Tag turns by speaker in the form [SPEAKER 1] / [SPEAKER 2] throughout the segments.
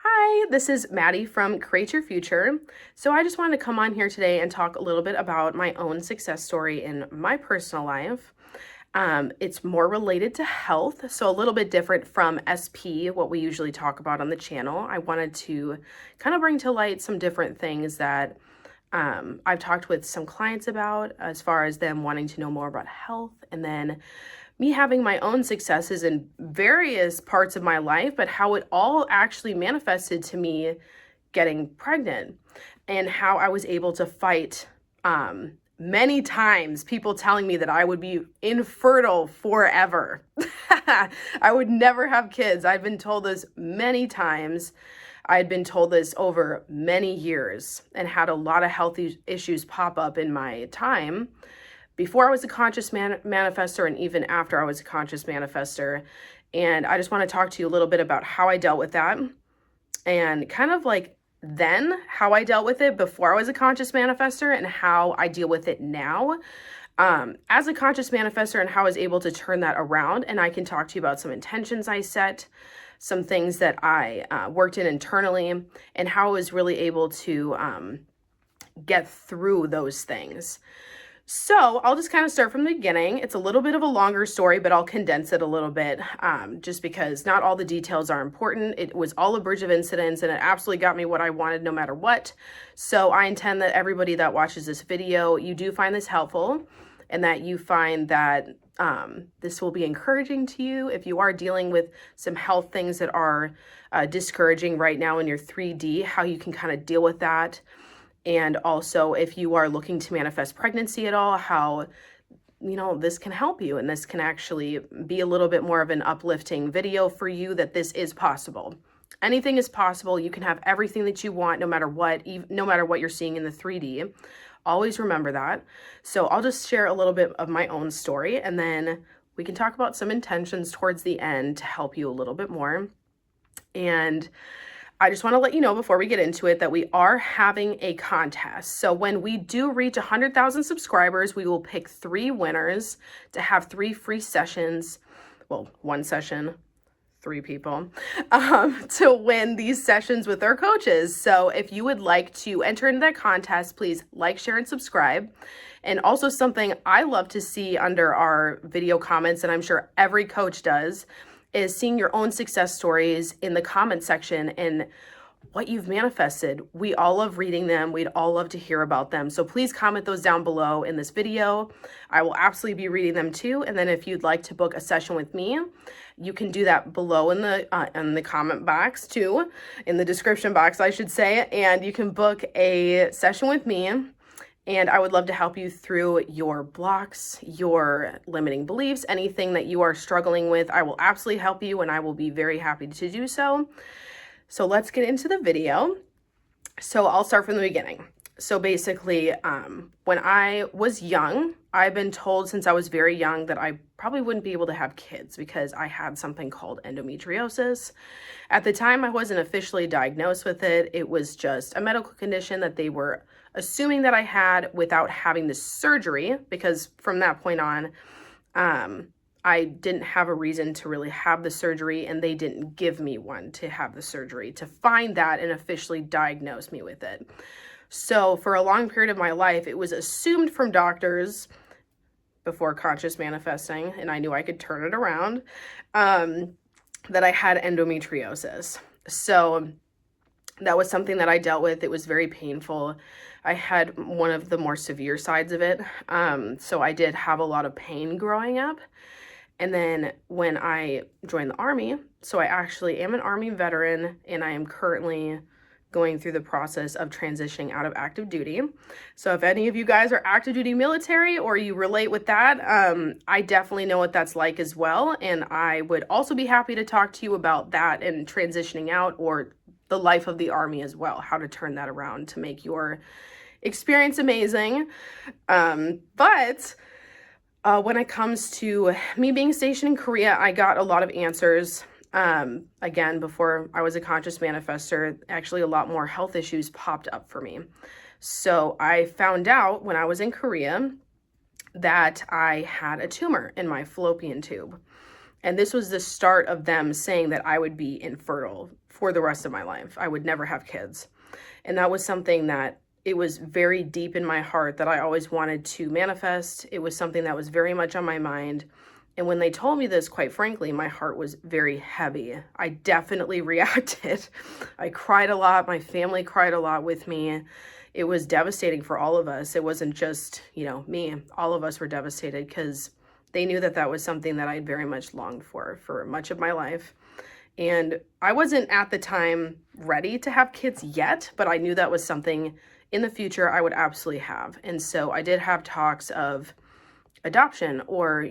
[SPEAKER 1] Hi, this is Maddy from Create Your Future. So I just wanted to come on here today and talk a little bit about my own success story in my personal life. It's more related to health, so a little bit different from SP, what we usually talk about on the channel. I wanted to kind of bring to light some different things that I've talked with some clients about as far as them wanting to know more about health, and then me having my own successes in various parts of my life, but how it all actually manifested to me getting pregnant and how I was able to fight many times people telling me that I would be infertile forever. I would never have kids. I've been told this many times. I'd been told this over many years and had a lot of health issues pop up in my time before I was a conscious manifester and even after I was a conscious manifester. And I just want to talk to you a little bit about how I dealt with that and kind of like then how I dealt with it before I was a conscious manifester and how I deal with it now as a conscious manifester and how I was able to turn that around. And I can talk to you about some intentions I set, some things that I worked in internally, and how I was really able to get through those things. So I'll just kind of start from the beginning. It's a little bit of a longer story, but I'll condense it a little bit just because not all the details are important. It was all a bridge of incidents and it absolutely got me what I wanted no matter what. So I intend that everybody that watches this video, you do find this helpful and that you find that this will be encouraging to you if you are dealing with some health things that are discouraging right now in your 3D, how you can kind of deal with that. And also, if you are looking to manifest pregnancy at all, how, this can help you. And this can actually be a little bit more of an uplifting video for you that this is possible. Anything is possible. You can have everything that you want, no matter what you're seeing in the 3D. Always remember that. So I'll just share a little bit of my own story, and then we can talk about some intentions towards the end to help you a little bit more. And I just want to let you know before we get into it that we are having a contest. So when we do reach 100,000 subscribers, we will pick 3 winners to have 3 free sessions. Well, 1 session, 3 people, to win these sessions with our coaches. So if you would like to enter into that contest, please like, share, and subscribe. And also something I love to see under our video comments, and I'm sure every coach does, is seeing your own success stories in the comment section and what you've manifested. We all love reading them. We'd all love to hear about them. So please comment those down below in this video. I will absolutely be reading them too. And then if you'd like to book a session with me, you can do that below in the comment box too, in the description box, I should say. And you can book a session with me. And I would love to help you through your blocks, your limiting beliefs, anything that you are struggling with. I will absolutely help you and I will be very happy to do so. So let's get into the video. So I'll start from the beginning. So basically, when I was young, I've been told since I was very young that I probably wouldn't be able to have kids because I had something called endometriosis. At the time, I wasn't officially diagnosed with it. It was just a medical condition that they were assuming that I had without having the surgery, because from that point on, I didn't have a reason to really have the surgery, and they didn't give me one to have the surgery to find that and officially diagnose me with it. So for a long period of my life, it was assumed from doctors before conscious manifesting, and I knew I could turn it around, that I had endometriosis. So that was something that I dealt with. It was very painful. I had one of the more severe sides of it. So I did have a lot of pain growing up. And then when I joined the Army, so I actually am an Army veteran, and I am currently going through the process of transitioning out of active duty. So if any of you guys are active duty military or you relate with that, I definitely know what that's like as well. And I would also be happy to talk to you about that and transitioning out, or the life of the Army as well, how to turn that around to make your experience amazing. But when it comes to me being stationed in Korea, I got a lot of answers. Again, before I was a conscious manifester, actually a lot more health issues popped up for me. So I found out when I was in Korea that I had a tumor in my fallopian tube. And this was the start of them saying that I would be infertile for the rest of my life. I would never have kids. And that was something that it was very deep in my heart that I always wanted to manifest. It was something that was very much on my mind. And when they told me this, quite frankly, my heart was very heavy. I definitely reacted. I cried a lot. My family cried a lot with me. It was devastating for all of us. It wasn't just, me. All of us were devastated because they knew that that was something that I very much longed for much of my life. And I wasn't at the time ready to have kids yet, but I knew that was something in the future I would absolutely have. And so I did have talks of adoption or,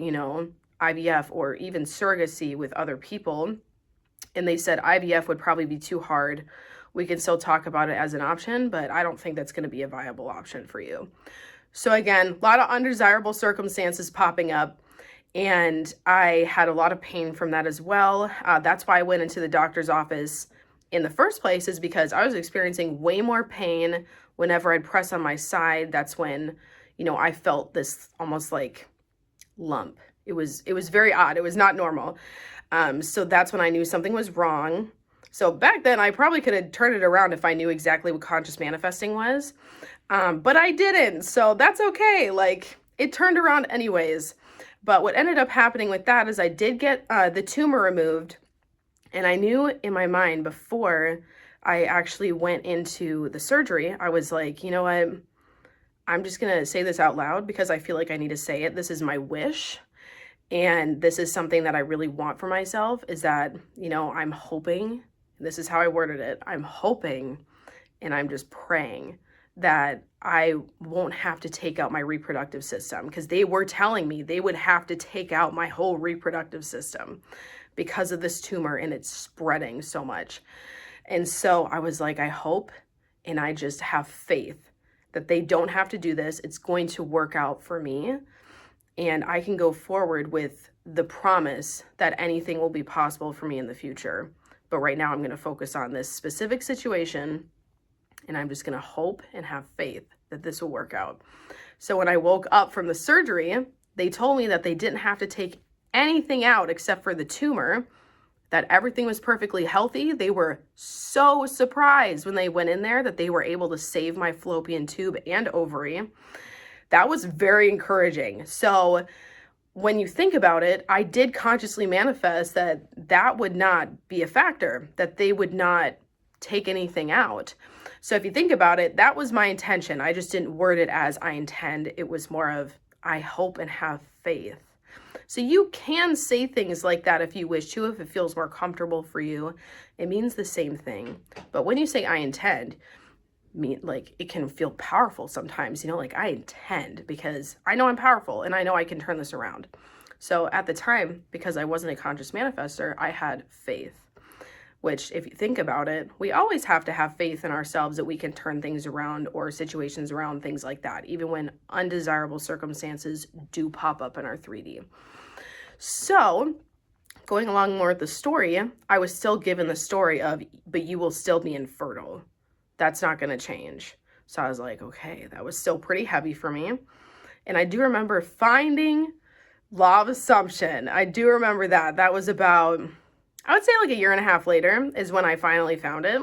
[SPEAKER 1] IVF or even surrogacy with other people. And they said IVF would probably be too hard. We can still talk about it as an option, but I don't think that's going to be a viable option for you. So again, a lot of undesirable circumstances popping up. And I had a lot of pain from that as well. That's why I went into the doctor's office in the first place, is because I was experiencing way more pain whenever I'd press on my side. That's when, I felt this almost like lump. It was very odd. It was not normal. So that's when I knew something was wrong. So back then I probably could have turned it around if I knew exactly what conscious manifesting was. But I didn't. So that's okay. Like, it turned around anyways. But what ended up happening with that is I did get the tumor removed. And I knew in my mind before I actually went into the surgery, I was like, you know what? I'm just going to say this out loud because I feel like I need to say it. This is my wish. And this is something that I really want for myself, is that, I'm hoping, this is how I worded it, I'm hoping and I'm just praying that I won't have to take out my reproductive system, because they were telling me they would have to take out my whole reproductive system because of this tumor and it's spreading so much. And so I was like, I hope and I just have faith that they don't have to do this. It's going to work out for me. And I can go forward with the promise that anything will be possible for me in the future. But right now I'm going to focus on this specific situation, and I'm just going to hope and have faith that this will work out. So when I woke up from the surgery, they told me that they didn't have to take anything out except for the tumor, that everything was perfectly healthy. They were so surprised when they went in there that they were able to save my fallopian tube and ovary. That was very encouraging. So when you think about it, I did consciously manifest that that would not be a factor, that they would not take anything out. So if you think about it, that was my intention. I just didn't word it as I intend. It was more of, I hope and have faith. So you can say things like that if you wish to, if it feels more comfortable for you. It means the same thing. But when you say I intend, like, it can feel powerful sometimes, like I intend, because I know I'm powerful and I know I can turn this around. So at the time, because I wasn't a conscious manifester, I had faith, which, if you think about it, we always have to have faith in ourselves that we can turn things around or situations around, things like that, even when undesirable circumstances do pop up in our 3D. So going along more with the story, I was still given the story of, but you will still be infertile. That's not going to change. So I was like, okay, that was still pretty heavy for me. And I do remember finding Law of Assumption. I do remember that. That was about, I would say like a year and a half later is when I finally found it.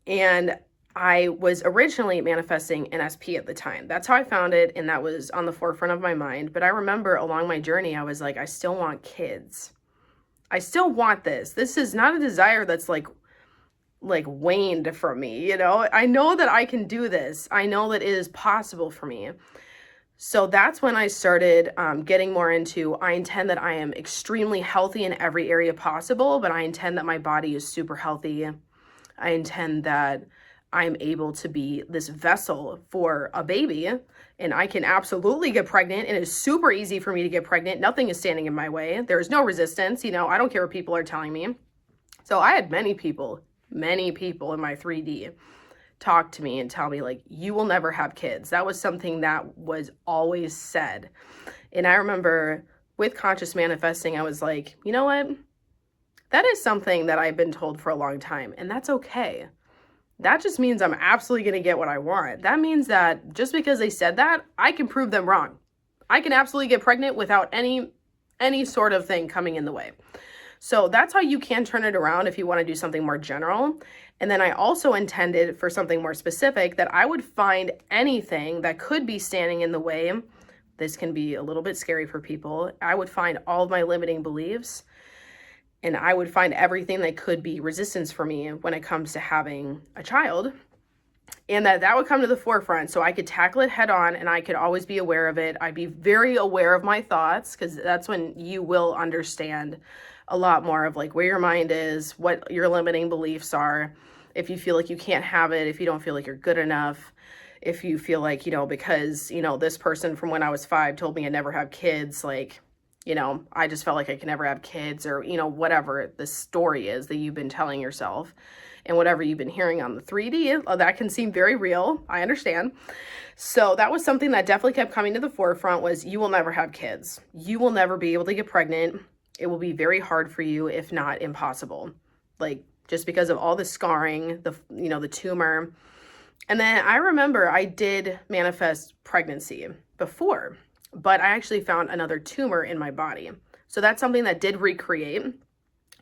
[SPEAKER 1] And I was originally manifesting an SP at the time. That's how I found it. And that was on the forefront of my mind. But I remember along my journey, I was like, I still want kids. I still want this. This is not a desire that's like waned from me, I know that I can do this. I know that it is possible for me. So that's when I started getting more into, I intend that I am extremely healthy in every area possible, but I intend that my body is super healthy. I intend that I'm able to be this vessel for a baby, and I can absolutely get pregnant, and it's super easy for me to get pregnant. Nothing is standing in my way. There's no resistance. I don't care what people are telling me. So I had many people in my 3D talk to me and tell me, like, you will never have kids. That was something that was always said. And I remember with conscious manifesting, I was like, you know what? That is something that I've been told for a long time, and that's okay. That just means I'm absolutely going to get what I want. That means that just because they said that, I can prove them wrong. I can absolutely get pregnant without any any sort of thing coming in the way. So that's how you can turn it around if you want to do something more general. And then I also intended for something more specific that I would find anything that could be standing in the way. This can be a little bit scary for people. I would find all of my limiting beliefs, and I would find everything that could be resistance for me when it comes to having a child, and that would come to the forefront so I could tackle it head on and I could always be aware of it. I'd be very aware of my thoughts, because that's when you will understand a lot more of like where your mind is, what your limiting beliefs are, if you feel like you can't have it, if you don't feel like you're good enough, if you feel like, you know, because, you know, this person from when I was 5 told me I'd never have kids, like, you know, I just felt like I could never have kids, or, you know, whatever the story is that you've been telling yourself and whatever you've been hearing on the 3D, that can seem very real. I understand. So that was something that definitely kept coming to the forefront, was you will never have kids. You will never be able to get pregnant. It will be very hard for you, if not impossible. Like, just because of all the scarring, the tumor. And then I remember I did manifest pregnancy before, but I actually found another tumor in my body. So that's something that did recreate.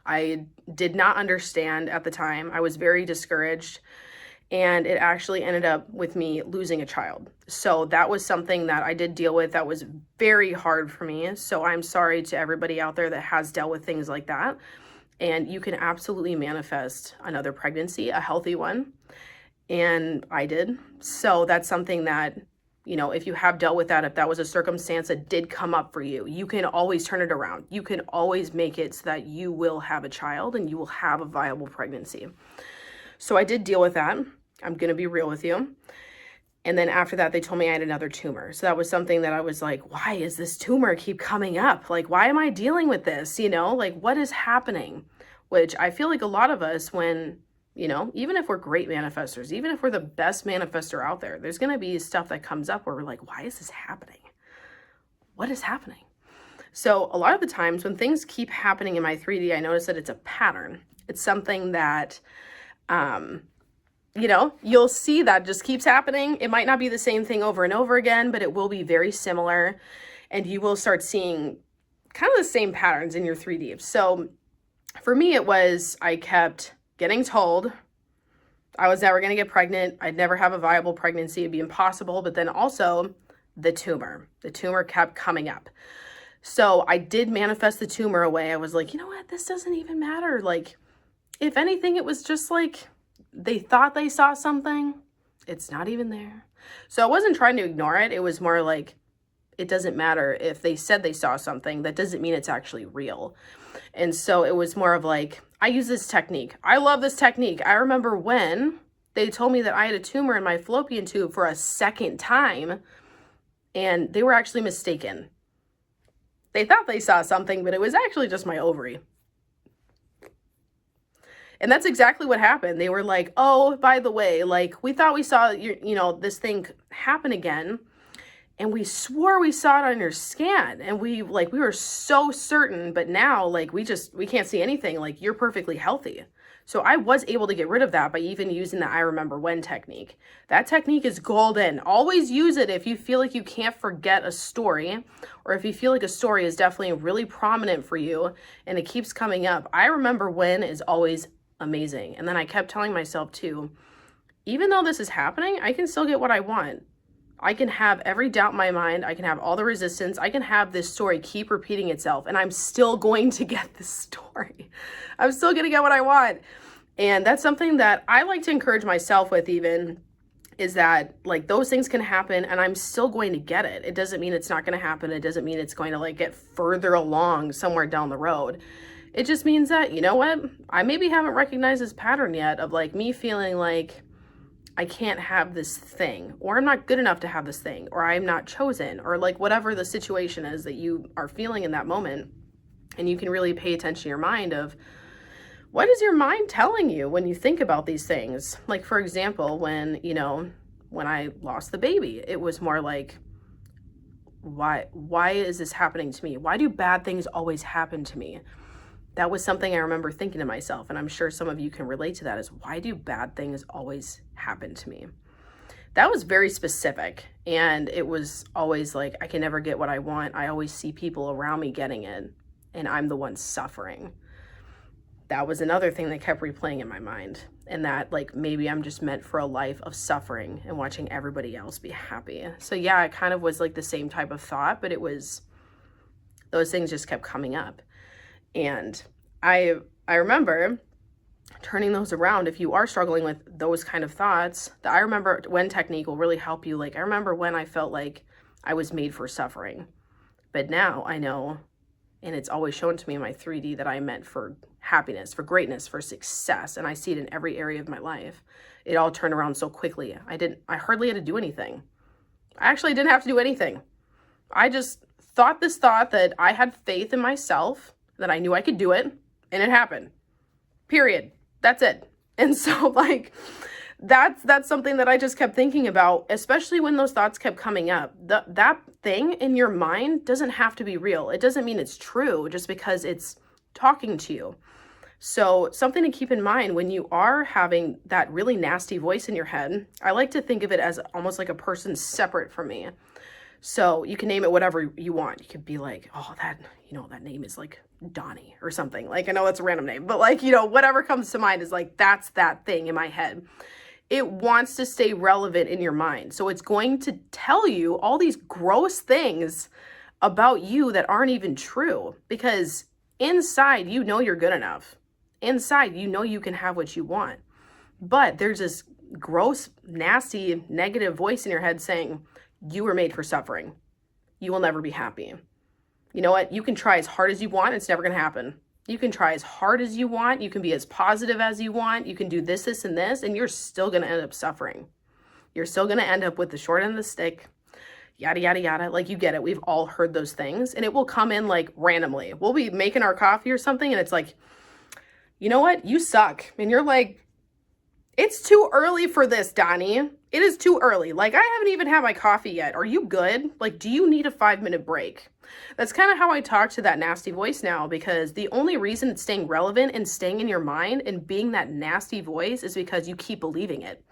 [SPEAKER 1] I did not understand at the time. I was very discouraged, and it actually ended up with me losing a child. So that was something that I did deal with that was very hard for me. So I'm sorry to everybody out there that has dealt with things like that. And you can absolutely manifest another pregnancy, a healthy one. And I did. So that's something that, you know, if you have dealt with that, if that was a circumstance that did come up for you, you can always turn it around. You can always make it so that you will have a child and you will have a viable pregnancy. So I did deal with that. I'm going to be real with you. And then after that, they told me I had another tumor. So that was something that I was like, why is this tumor keep coming up? Like, why am I dealing with this? You know, like, what is happening? Which I feel like a lot of us, when, you know, even if we're great manifestors, even if we're the best manifestor out there, there's going to be stuff that comes up where we're like, why is this happening? What is happening? So a lot of the times when things keep happening in my 3D, I notice that it's a pattern. It's something that, you know, you'll see that just keeps happening. It might not be the same thing over and over again, but it will be very similar. And you will start seeing kind of the same patterns in your 3D. So for me, it was, I kept getting told I was never going to get pregnant. I'd never have a viable pregnancy. It'd be impossible. But then also the tumor kept coming up. So I did manifest the tumor away. I was like, you know what? This doesn't even matter. Like, if anything, it was just like, they thought they saw something. It's not even there. So I wasn't trying to ignore it. It was more like, it doesn't matter if they said they saw something. That doesn't mean it's actually real. And so it was more of like, I use this technique. I love this technique. I remember when they told me that I had a tumor in my fallopian tube for a second time, and they were actually mistaken. They thought they saw something, but it was actually just my ovary. And that's exactly what happened. They were like, oh, by the way, like, we thought we saw this thing happen again. And we swore we saw it on your scan. And we were so certain, but now like, we can't see anything. Like, you're perfectly healthy. So I was able to get rid of that by even using the I remember when technique. That technique is golden. Always use it if you feel like you can't forget a story, or if you feel like a story is definitely really prominent for you and it keeps coming up. I remember when is always amazing. And then I kept telling myself too, even though this is happening, I can still get what I want. I can have every doubt in my mind. I can have all the resistance. I can have this story keep repeating itself, and I'm still going to get this story. I'm still going to get what I want. And that's something that I like to encourage myself with, even, is that like, those things can happen and I'm still going to get it. It doesn't mean it's not going to happen. It doesn't mean it's going to like get further along somewhere down the road. It just means that, you know what? I maybe haven't recognized this pattern yet of like me feeling like I can't have this thing, or I'm not good enough to have this thing, or I'm not chosen, or like whatever the situation is that you are feeling in that moment. And you can really pay attention to your mind of, what is your mind telling you when you think about these things? Like, for example, when I lost the baby, it was more like, why is this happening to me? Why do bad things always happen to me? That was something I remember thinking to myself, and I'm sure some of you can relate to that, is why do bad things always happen to me? That was very specific. And it was always like, I can never get what I want. I always see people around me getting it, and I'm the one suffering. That was another thing that kept replaying in my mind. And that, like, maybe I'm just meant for a life of suffering and watching everybody else be happy. So yeah, it kind of was like the same type of thought, but it was, those things just kept coming up. And I remember turning those around. If you are struggling with those kind of thoughts, I remember when technique will really help you. Like, I remember when I felt like I was made for suffering, but now I know, and it's always shown to me in my 3D, that I am meant for happiness, for greatness, for success. And I see it in every area of my life. It all turned around so quickly. I hardly had to do anything. I actually didn't have to do anything. I just thought this thought that I had faith in myself, that I knew I could do it, and it happened. Period. That's it. And so, like, that's something that I just kept thinking about, especially when those thoughts kept coming up. That thing in your mind doesn't have to be real. It doesn't mean it's true just because it's talking to you. So something to keep in mind when you are having that really nasty voice in your head, I like to think of it as almost like a person separate from me. So you can name it whatever you want. You could be like, oh, that name is like Donnie or something. Like, I know that's a random name, but like, whatever comes to mind is like, that's that thing in my head. It wants to stay relevant in your mind. So it's going to tell you all these gross things about you that aren't even true, because inside, you're good enough. Inside, you can have what you want. But there's this gross, nasty, negative voice in your head saying, you were made for suffering. You will never be happy. You know what? You can try as hard as you want. It's never going to happen. You can try as hard as you want. You can be as positive as you want. You can do this, this, and this, and you're still going to end up suffering. You're still going to end up with the short end of the stick, yada, yada, yada. Like, you get it. We've all heard those things, and it will come in like randomly. We'll be making our coffee or something, and it's like, you know what? You suck. And you're like, it's too early for this, Donnie. It is too early. Like, I haven't even had my coffee yet. Are you good? Like, do you need a 5-minute break? That's kind of how I talk to that nasty voice now, because the only reason it's staying relevant and staying in your mind and being that nasty voice is because you keep believing it.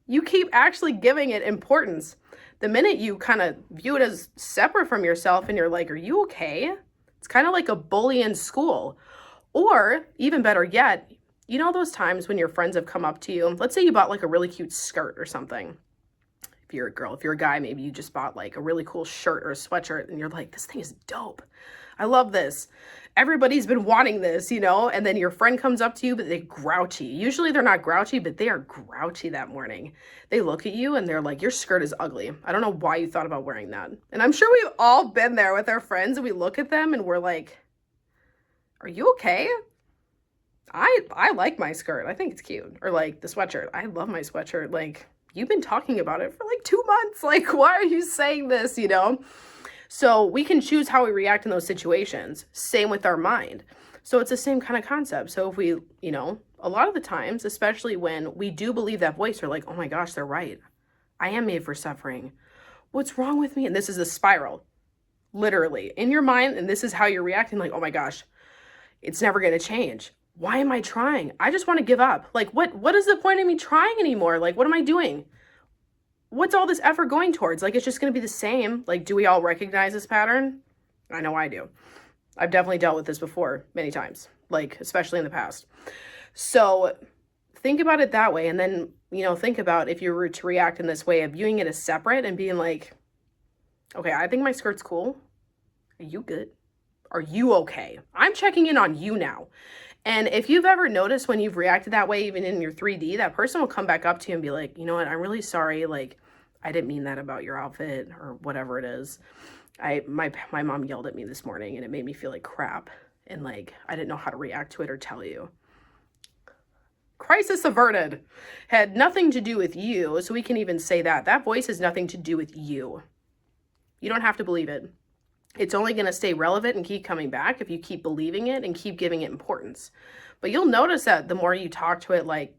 [SPEAKER 1] You keep actually giving it importance. The minute you kind of view it as separate from yourself and you're like, are you okay? It's kind of like a bully in school. Or even better yet, you know those times when your friends have come up to you, let's say you bought like a really cute skirt or something. If you're a girl, if you're a guy, maybe you just bought like a really cool shirt or a sweatshirt and you're like, this thing is dope. I love this. Everybody's been wanting this, and then your friend comes up to you, but they're grouchy. Usually they're not grouchy, but they are grouchy that morning. They look at you and they're like, your skirt is ugly. I don't know why you thought about wearing that. And I'm sure we've all been there with our friends and we look at them and we're like, are you okay? I like my skirt. I think it's cute. Or like the sweatshirt. I love my sweatshirt. Like, you've been talking about it for like 2 months. Like, why are you saying this, So we can choose how we react in those situations. Same with our mind. So it's the same kind of concept. So if we, a lot of the times, especially when we do believe that voice, we're like, oh my gosh, they're right. I am made for suffering. What's wrong with me? And this is a spiral, literally, in your mind. And this is how you're reacting. Like, oh my gosh, it's never going to change. Why am I trying? I just want to give up. Like, what is the point of me trying anymore? Like, what am I doing? What's all this effort going towards? Like, it's just going to be the same. Like, do we all recognize this pattern? I know I do. I've definitely dealt with this before many times, like, especially in the past. So think about it that way. And then, think about if you were to react in this way of viewing it as separate and being like, okay, I think my skirt's cool. Are you good? Are you okay? I'm checking in on you now. And if you've ever noticed when you've reacted that way, even in your 3D, that person will come back up to you and be like, you know what, I'm really sorry. Like, I didn't mean that about your outfit or whatever it is. My mom yelled at me this morning and it made me feel like crap. And like, I didn't know how to react to it or tell you. Crisis averted. Had nothing to do with you. So we can even say that voice has nothing to do with you. You don't have to believe it. It's only going to stay relevant and keep coming back if you keep believing it and keep giving it importance. But you'll notice that the more you talk to it, like,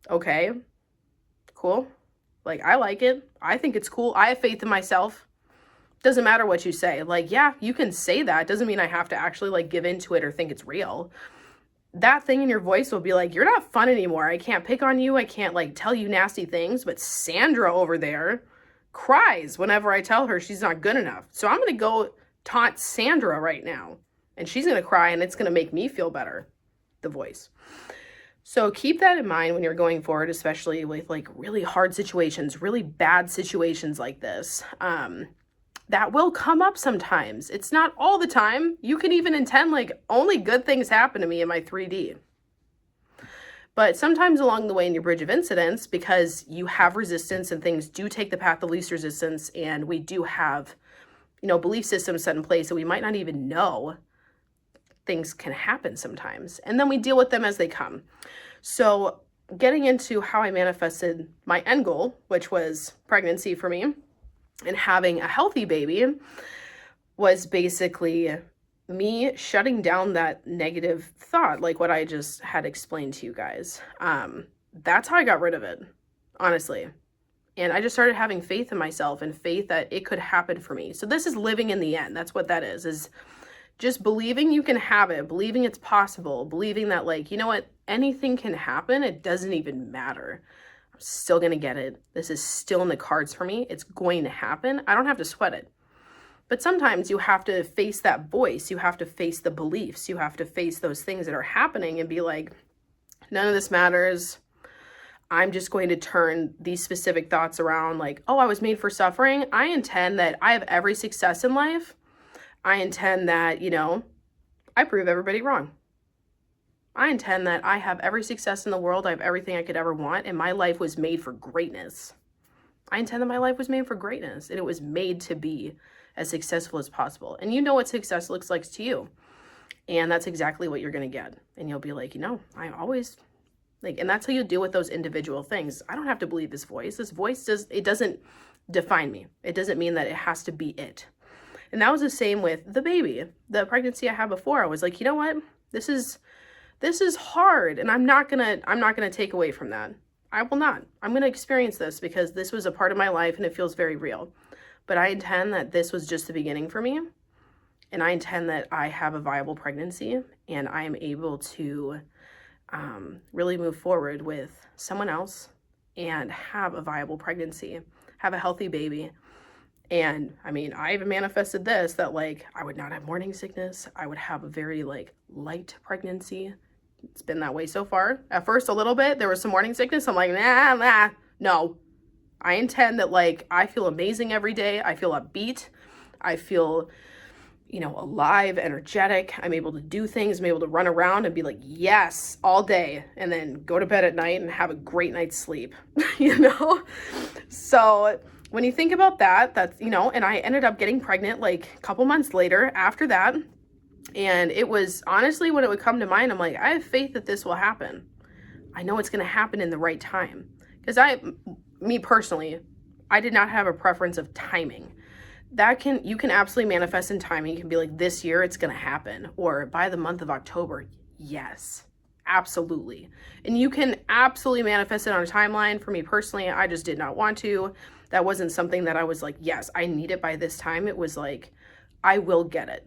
[SPEAKER 1] okay, cool. Like, I like it. I think it's cool. I have faith in myself. Doesn't matter what you say. Like, yeah, you can say that. Doesn't mean I have to actually like give into it or think it's real. that thing in your voice will be like, you're not fun anymore. I can't pick on you. I can't like tell you nasty things. But Sandra over there cries whenever I tell her she's not good enough. So I'm going to go taunt Sandra right now. And she's going to cry and it's going to make me feel better. The voice. So keep that in mind when you're going forward, especially with like really hard situations, really bad situations like this. That will come up sometimes. It's not all the time. You can even intend like only good things happen to me in my 3D. But sometimes along the way in your bridge of incidents, because you have resistance and things do take the path of least resistance, and we do have, you know, belief systems set in place that we might not even know, things can happen sometimes. And then we deal with them as they come. So getting into how I manifested my end goal, which was pregnancy for me, and having a healthy baby, was basically me shutting down that negative thought, like what I just had explained to you guys. That's how I got rid of it, honestly. And I just started having faith in myself and faith that it could happen for me. So this is living in the end. That's what that is just believing you can have it, believing it's possible, believing that like, you know what, anything can happen. It doesn't even matter. I'm still going to get it. This is still in the cards for me. It's going to happen. I don't have to sweat it. But sometimes you have to face that voice. You have to face the beliefs. You have to face those things that are happening and be like, none of this matters. I'm just going to turn these specific thoughts around like, oh, I was made for suffering. I intend that I have every success in life. I intend that, you know, I prove everybody wrong. I intend that I have every success in the world. I have everything I could ever want. And my life was made for greatness. I intend that my life was made for greatness. And it was made to be as successful as possible. And you know what success looks like to you. And that's exactly what you're going to get. And you'll be like, you know, I always like, and that's how you deal with those individual things. I don't have to believe this voice. This voice doesn't define me. It doesn't mean that it has to be it. And that was the same with the baby. The pregnancy I had before, I was like, you know what? This is hard, and I'm not gonna take away from that. I will not. I'm gonna experience this because this was a part of my life and it feels very real. But I intend that this was just the beginning for me, and I intend that I have a viable pregnancy and I am able to really move forward with someone else and have a viable pregnancy, have a healthy baby. And I mean, I even manifested this, that like I would not have morning sickness. I would have a very like light pregnancy. It's been that way so far. At first a little bit, there was some morning sickness. I'm like, nah, no. I intend that like I feel amazing every day. I feel upbeat. I feel, you know, alive, energetic. I'm able to do things. I'm able to run around and be like, yes, all day. And then go to bed at night and have a great night's sleep, you know? So when you think about that, that's, you know, and I ended up getting pregnant like a couple months later after that. And it was honestly, when it would come to mind, I'm like, I have faith that this will happen. I know it's going to happen in the right time. Because me personally, I did not have a preference of timing. You can absolutely manifest in timing. You can be like, this year it's going to happen. Or by the month of October, yes, absolutely. And you can absolutely manifest it on a timeline. For me personally, I just did not want to. That wasn't something that I was like, yes, I need it by this time. It was like, I will get it.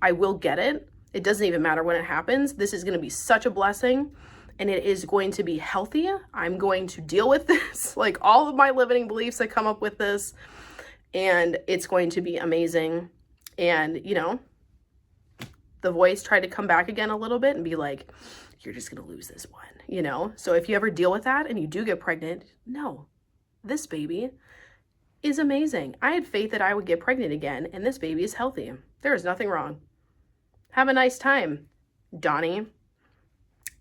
[SPEAKER 1] I will get it. It doesn't even matter when it happens. This is going to be such a blessing, and it is going to be healthy. I'm going to deal with this, like all of my limiting beliefs that come up with this, and it's going to be amazing. And, you know, the voice tried to come back again a little bit and be like, you're just going to lose this one, you know? So if you ever deal with that and you do get pregnant, no, this baby is amazing. I had faith that I would get pregnant again, and this baby is healthy. There is nothing wrong. Have a nice time, Donnie.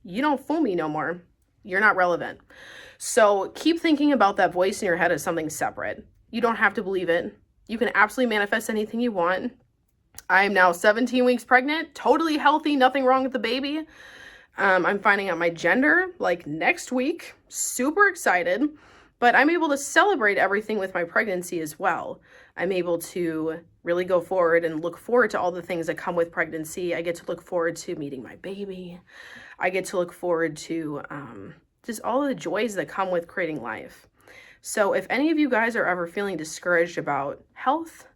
[SPEAKER 1] You don't fool me no more. You're not relevant. So keep thinking about that voice in your head as something separate. You don't have to believe it. You can absolutely manifest anything you want. I am now 17 weeks pregnant, totally healthy, nothing wrong with the baby. I'm finding out my gender like next week. Super excited. But I'm able to celebrate everything with my pregnancy as well. I'm able to really go forward and look forward to all the things that come with pregnancy. I get to look forward to meeting my baby. I get to look forward to just all of the joys that come with creating life. So if any of you guys are ever feeling discouraged about health,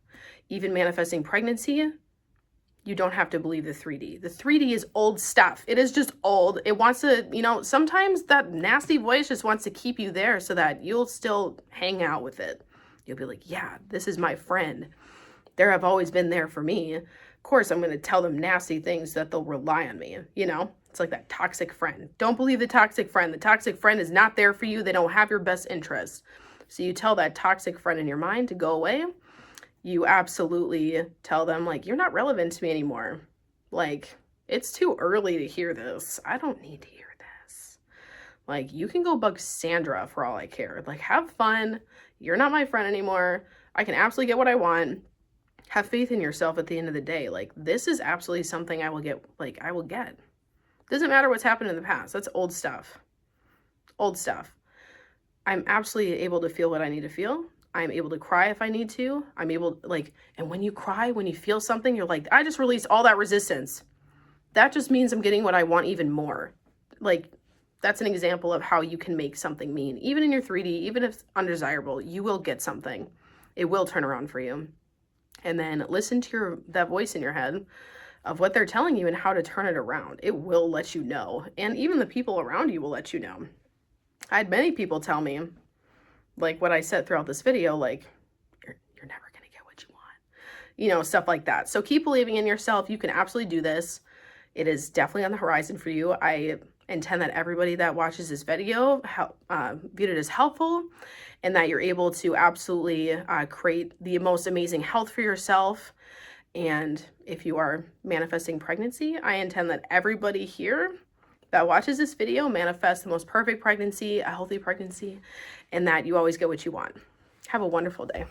[SPEAKER 1] even manifesting pregnancy, You don't have to believe the 3D. The 3D is old stuff. It is just old. It wants to, you know, sometimes that nasty voice just wants to keep you there so that you'll still hang out with it. You'll be like, yeah, this is my friend. They have always been there for me. Of course, I'm going to tell them nasty things that they'll rely on me, you know? It's like that toxic friend. Don't believe the toxic friend. The toxic friend is not there for you. They don't have your best interest. So you tell that toxic friend in your mind to go away. You absolutely tell them, like, you're not relevant to me anymore. Like, it's too early to hear this. I don't need to hear this. Like, you can go bug Sandra for all I care. Like, have fun. You're not my friend anymore. I can absolutely get what I want. Have faith in yourself at the end of the day. Like, this is absolutely something I will get. Like, I will get. Doesn't matter what's happened in the past. That's old stuff. Old stuff. I'm absolutely able to feel what I need to feel. I'm able to cry if I need to. I'm able, like, and when you cry, when you feel something, you're like, I just released all that resistance. That just means I'm getting what I want even more. Like, that's an example of how you can make something mean. Even in your 3D, even if it's undesirable, you will get something. It will turn around for you. And then listen to that voice in your head of what they're telling you and how to turn it around. It will let you know. And even the people around you will let you know. I had many people tell me, like what I said throughout this video, like, you're never going to get what you want. You know, stuff like that. So keep believing in yourself. You can absolutely do this. It is definitely on the horizon for you. I intend that everybody that watches this video viewed it as helpful, and that you're able to absolutely create the most amazing health for yourself. And if you are manifesting pregnancy, I intend that everybody here that watches this video manifest the most perfect pregnancy, a healthy pregnancy, and that you always get what you want. Have a wonderful day.